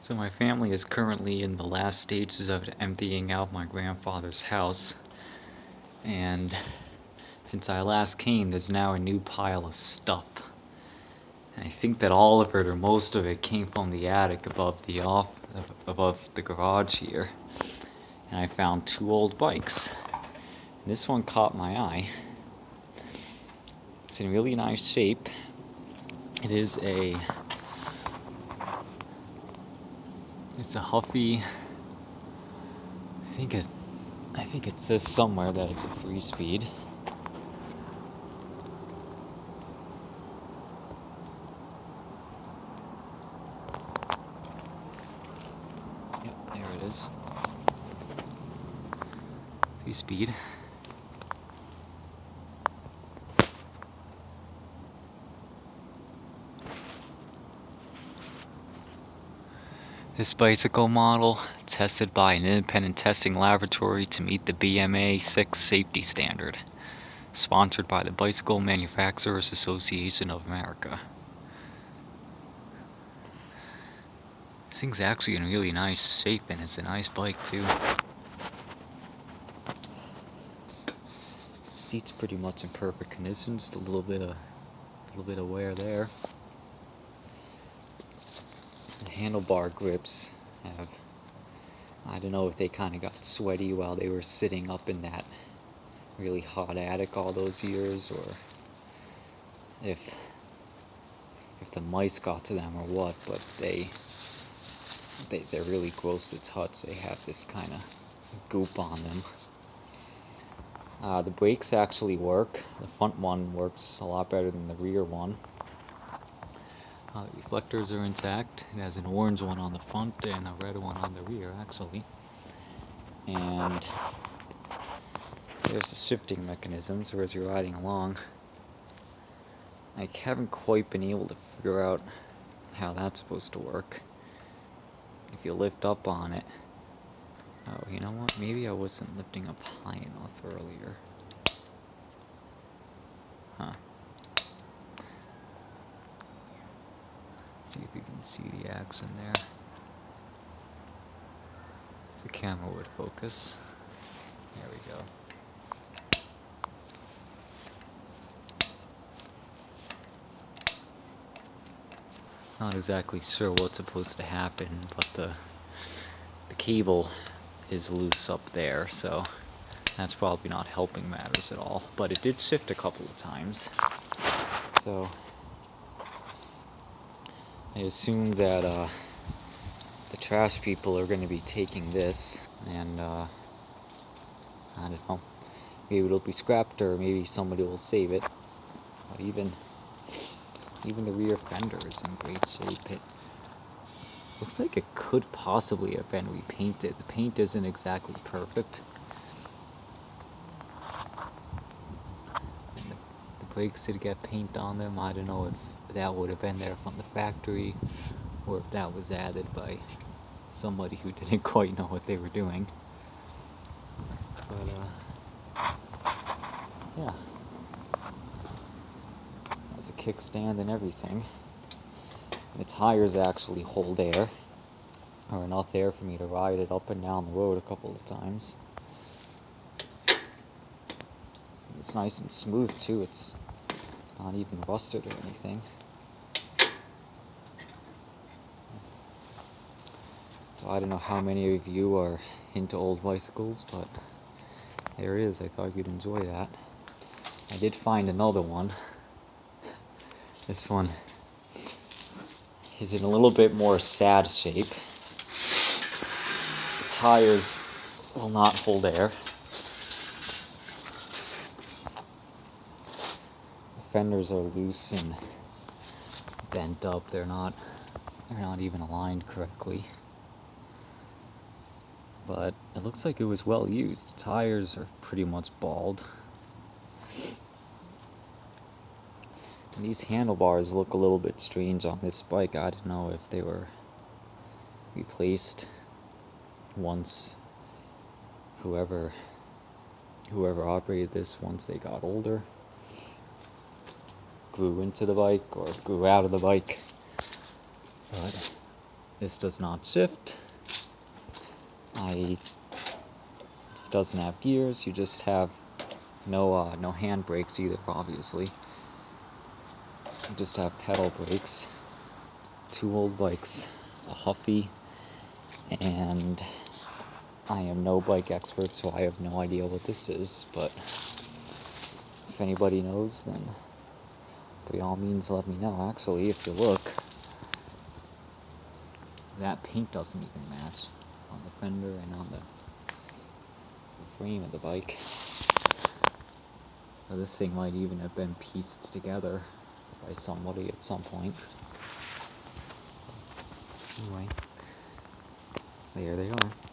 So my family is currently in the last stages of emptying out my grandfather's house, and since I last came, there's now a new pile of stuff. And I think that all of it or most of it came from the attic above the garage here. And I found two old bikes. And this one caught my eye. It's in really nice shape. It's a Huffy. I think it says somewhere that it's a 3-speed. Yep, there it is. 3-speed. This bicycle model, tested by an independent testing laboratory to meet the BMA 6 safety standard, sponsored by the Bicycle Manufacturers Association of America. This thing's actually in really nice shape, and it's a nice bike too. The seat's pretty much in perfect condition, just a little bit of wear there. The handlebar grips have, I don't know if they kind of got sweaty while they were sitting up in that really hot attic all those years, or if the mice got to them or what, but they're really gross to touch. They have this kind of goop on them. The brakes actually work. The front one works a lot better than the rear one. The reflectors are intact. It has an orange one on the front and a red one on the rear, actually. And there's the shifting mechanisms as you're riding along. I haven't quite been able to figure out how that's supposed to work. If you lift up on it. Oh, you know what? Maybe I wasn't lifting up high enough earlier. Huh. See if you can see the action there. If the camera would focus. There we go. Not exactly sure what's supposed to happen, but the cable is loose up there, so that's probably not helping matters at all. But it did shift a couple of times. So I assume that the trash people are going to be taking this, and I don't know, maybe it'll be scrapped or maybe somebody will save it. But even the rear fender is in great shape. It looks like it could possibly have been repainted. The paint isn't exactly perfect. And the brakes did get paint on them. I don't know if that would have been there from the factory or if that was added by somebody who didn't quite know what they were doing. But yeah. Has a kickstand and everything. The tires actually hold air, or enough air for me to ride it up and down the road a couple of times. It's nice and smooth too. It's not even rusted or anything. So I don't know how many of you are into old bicycles, but there it is. I thought you'd enjoy that. I did find another one. This one is in a little bit more sad shape. The tires will not hold air. The fenders are loose and bent up. They're not even aligned correctly. But it looks like it was well used. The tires are pretty much bald. And these handlebars look a little bit strange on this bike. I don't know if they were replaced once whoever operated this, once they got older, grew into the bike or grew out of the bike. But This does not shift. It doesn't have gears. You just have no hand brakes either, obviously. You just have pedal brakes. Two old bikes, a Huffy, and I am no bike expert, so I have no idea what this is, but if anybody knows, then by all means let me know. Actually, if you look, that paint doesn't even match on the fender and on the frame of the bike. So this thing might even have been pieced together by somebody at some point. Anyway, there they are.